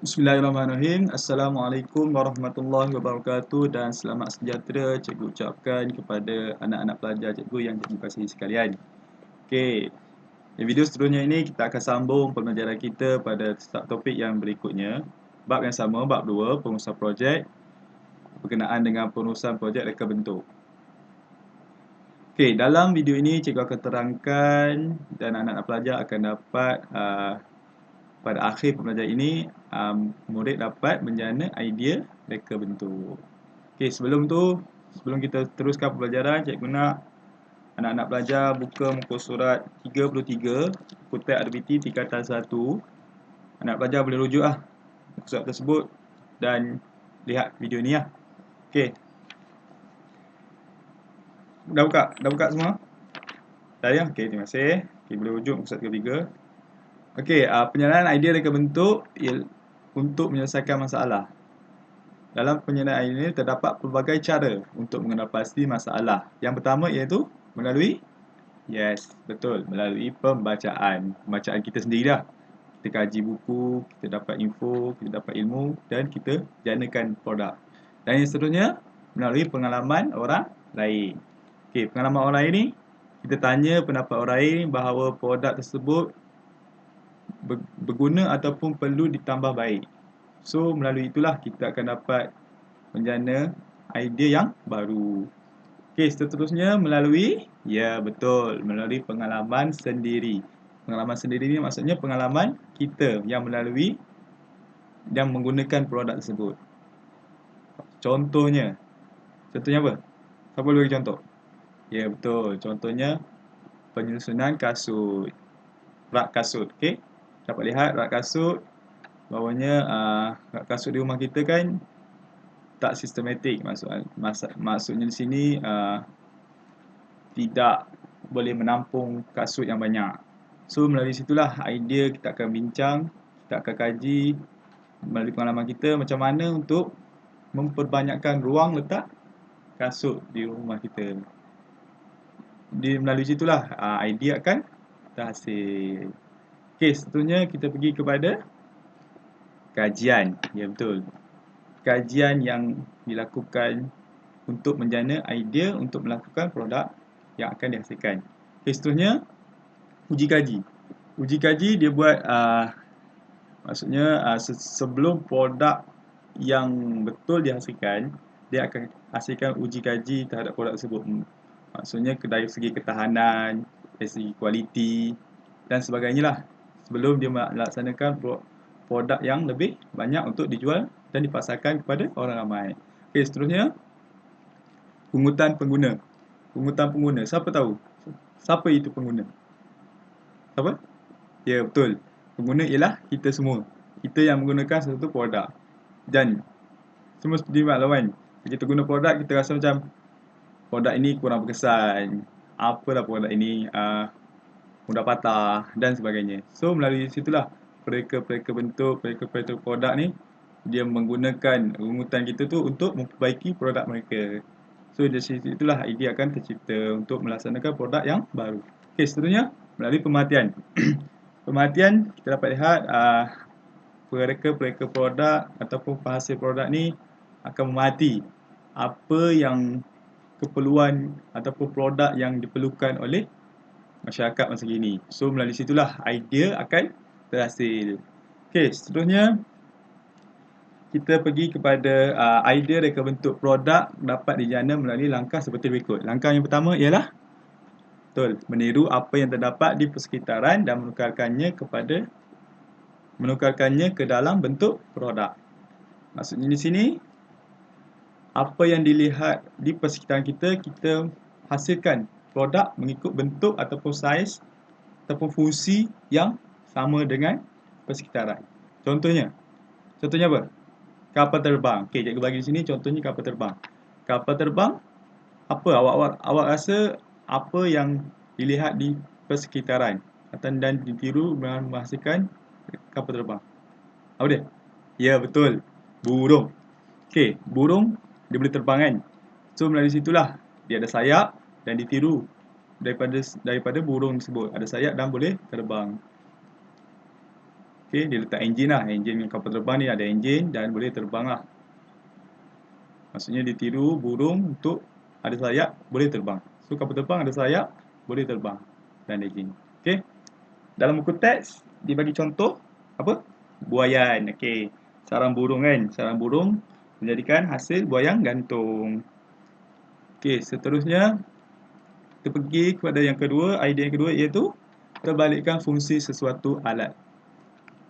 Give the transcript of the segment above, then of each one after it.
Bismillahirrahmanirrahim. Assalamualaikum warahmatullahi wabarakatuh dan selamat sejahtera cikgu ucapkan kepada anak-anak pelajar cikgu yang cikgu kasihi sekalian. Okey, di video seterusnya ini kita akan sambung pembelajaran kita pada topik yang berikutnya. Bab yang sama, bab 2, pengurusan projek berkenaan dengan pengurusan projek reka bentuk. Okey, dalam video ini cikgu akan terangkan dan anak-anak pelajar akan dapat pada akhir pembelajaran ini, murid dapat menjana idea reka bentuk. Okey, sebelum kita teruskan pembelajaran, cikgu nak anak-anak pelajar buka muka surat 33, buku teks aktiviti tingkatan 1. Anak pelajar boleh rujuk muka surat tersebut dan lihat video ni Okey. Dah buka semua? Dah ya? Okey, terima kasih. Okey, boleh rujuk muka surat 33. Okey, penyalahan idea reka bentuk untuk menyelesaikan masalah. Dalam penyelesaian ini terdapat pelbagai cara untuk mengenal pasti masalah. Yang pertama iaitu melalui melalui pembacaan. Pembacaan kita sendiri dah. Kita kaji buku, kita dapat info, kita dapat ilmu dan kita janakan produk. Dan yang seterusnya melalui pengalaman orang lain. Okey, pengalaman orang lain ni kita tanya pendapat orang lain bahawa produk tersebut berguna ataupun perlu ditambah baik. So melalui itulah kita akan dapat menjana idea yang baru. Okey, seterusnya melalui melalui pengalaman sendiri. Pengalaman sendiri ni maksudnya pengalaman kita yang menggunakan produk tersebut. Contohnya apa? Siapa boleh bagi contoh? Ya, betul. Contohnya penyusunan kasut. Rak kasut, okey. Dapat lihat rak kasut. Bawahnya rak kasut di rumah kita kan tak sistematik. Maksudnya di sini tidak boleh menampung kasut yang banyak. So melalui situlah idea kita akan bincang, kita akan kaji melalui pengalaman kita macam mana untuk memperbanyakkan ruang letak kasut di rumah kita. Melalui situlah idea akan terhasil. Okey, seterusnya kita pergi kepada kajian. Ya, betul. Kajian yang dilakukan untuk menjana idea untuk melakukan produk yang akan dihasilkan. Okey, seterusnya uji kaji. Uji kaji dia buat maksudnya sebelum produk yang betul dihasilkan, dia akan hasilkan uji kaji terhadap produk tersebut. Maksudnya dari segi ketahanan, dari segi kualiti dan sebagainya lah. Sebelum dia melaksanakan produk yang lebih banyak untuk dijual dan dipasarkan kepada orang ramai. Okey, seterusnya pungutan pengguna. Pungutan pengguna. Siapa tahu? Siapa itu pengguna? Siapa? Ya, betul. Pengguna ialah kita semua. Kita yang menggunakan satu produk. Dan semua seperti makluman. Kita guna produk, kita rasa macam produk ini kurang berkesan. Apalah produk ini mudah patah dan sebagainya. So melalui situlah pereka-pereka bentuk, pereka-pereka produk ni dia menggunakan rungutan kita tu untuk memperbaiki produk mereka. So dari situ itulah idea akan tercipta untuk melaksanakan produk yang baru. Okey, seterusnya melalui pemerhatian. Pemerhatian kita dapat lihat pereka-pereka produk ataupun penghasil produk ni akan memerhati apa yang keperluan ataupun produk yang diperlukan oleh masyarakat masa kini. So melalui situlah idea akan terhasil. Okey, seterusnya kita pergi kepada idea reka bentuk produk dapat dijana melalui langkah seperti berikut. Langkah yang pertama ialah meniru apa yang terdapat di persekitaran dan menukarkannya ke dalam bentuk produk. Maksudnya di sini apa yang dilihat di persekitaran kita, kita hasilkan produk mengikut bentuk ataupun saiz ataupun fungsi yang sama dengan persekitaran. Contohnya apa? Kapal terbang. Okey, cikgu bagi di sini contohnya kapal terbang. Kapal terbang, apa awak rasa apa yang dilihat di persekitaran dan ditiru dengan menghasilkan kapal terbang? Apa dia? Ya, betul. Burung. Okey, burung dia boleh terbang kan? So melalui situlah dia ada sayap dan ditiru daripada burung tersebut. Ada sayap dan boleh terbang. Okey, dia letak enjin lah. Enjin kapal terbang ni ada enjin dan boleh terbang lah. Maksudnya dia tiru burung untuk ada sayap, boleh terbang. So kapal terbang ada sayap, boleh terbang dan enjin. Okey. Dalam buku teks dia bagi contoh apa? Buaian. Okey. Sarang burung kan? Sarang burung menjadikan hasil buaian gantung. Okey, seterusnya kita pergi kepada yang kedua, idea yang kedua iaitu terbalikkan fungsi sesuatu alat.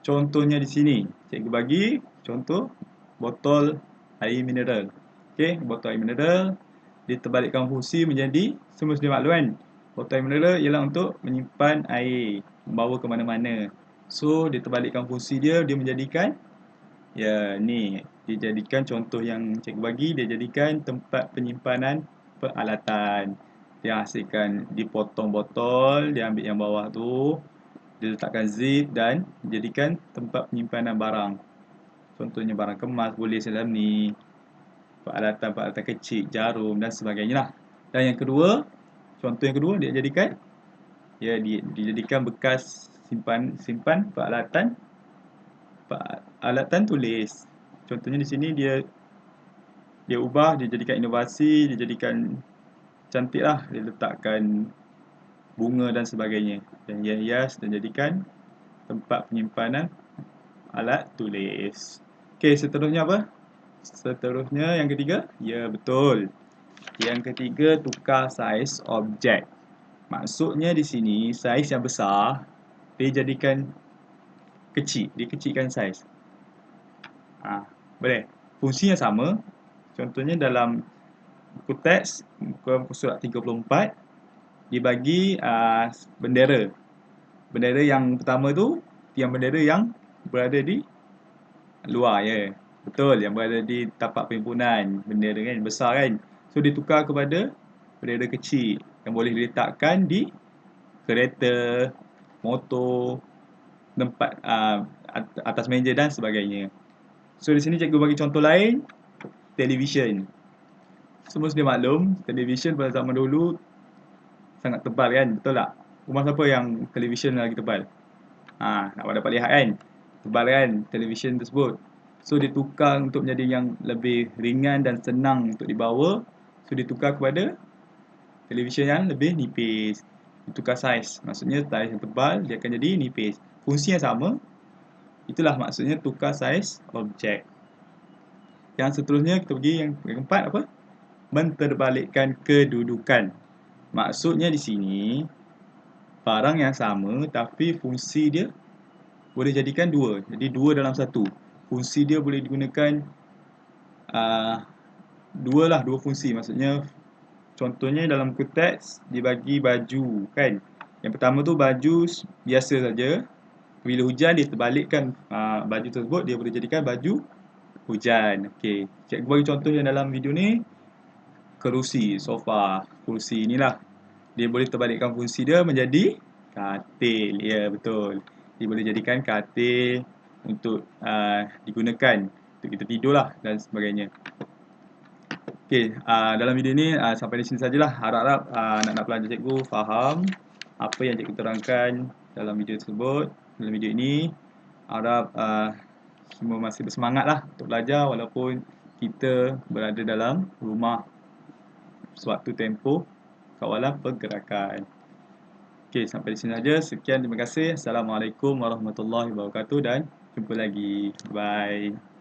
Contohnya di sini, cikgu bagi contoh botol air mineral. Okey, botol air mineral diterbalikkan fungsi menjadi semua sedia maklum kan. Botol air mineral ialah untuk menyimpan air, membawa ke mana-mana. So, diterbalikkan fungsi dia menjadikan ni, dijadikan contoh yang cikgu bagi, dia jadikan tempat penyimpanan peralatan. Dia hasilkan dipotong botol, dia ambil yang bawah tu, dia letakkan zip dan dijadikan tempat penyimpanan barang. Contohnya barang kemas boleh dalam ni, peralatan-peralatan kecil, jarum dan sebagainya lah. Dan yang kedua, contoh yang kedua dia jadikan dijadikan bekas simpan peralatan tulis. Contohnya di sini dia ubah, dia jadikan inovasi, dia jadikan cantik lah, dia letakkan bunga dan sebagainya, dan hias dan jadikan tempat penyimpanan alat tulis. Okey, seterusnya apa? Seterusnya yang ketiga, ya betul. Yang ketiga, tukar saiz objek. Maksudnya di sini saiz yang besar dia jadikan kecil, dia kecilkan saiz. Boleh. Fungsinya sama. Contohnya dalam buku teks muka surat 34 dibagi bendera. Bendera yang pertama tu tiang bendera yang berada di luar ya. Betul, yang berada di tapak perhimpunan bendera kan besar kan. So ditukar kepada bendera kecil yang boleh diletakkan di kereta, motor, tempat atas meja dan sebagainya. So di sini cikgu bagi contoh lain, televisyen. Semua sedia maklum, televisyen pada zaman dulu sangat tebal kan, betul tak? Rumah siapa yang televisyen lagi tebal? Nak dapat lihat kan? Tebal kan televisyen tersebut. So ditukar untuk menjadi yang lebih ringan dan senang untuk dibawa. So ditukar kepada televisyen yang lebih nipis. Ditukar saiz, maksudnya saiz yang tebal dia akan jadi nipis. Fungsi yang sama. Itulah maksudnya tukar saiz objek. Yang seterusnya kita pergi yang keempat apa? Menterbalikkan kedudukan. Maksudnya di sini barang yang sama tapi fungsi dia boleh jadikan dua. Jadi dua dalam satu. Fungsi dia boleh digunakan dua fungsi. Maksudnya contohnya dalam buku teks dibagi baju kan. Yang pertama tu baju biasa saja. Bila hujan dia terbalikkan baju tersebut, dia boleh jadikan baju hujan. Okey, cikgu bagi contoh yang dalam video ni kerusi, sofa. Kursi inilah dia boleh terbalikkan fungsi dia menjadi katil. Ya, betul. Dia boleh jadikan katil untuk digunakan untuk kita tidur lah dan sebagainya. Okey, dalam video ni sampai di sini sajalah. Harap-harap anak-anak pelajar cikgu faham apa yang cikgu terangkan dalam video tersebut, dalam video ini. Harap semua masih bersemangat lah untuk belajar walaupun kita berada dalam rumah sewaktu tempoh kawalan pergerakan. Okey, sampai di sini saja. Sekian, terima kasih. Assalamualaikum warahmatullahi wabarakatuh dan jumpa lagi. Bye.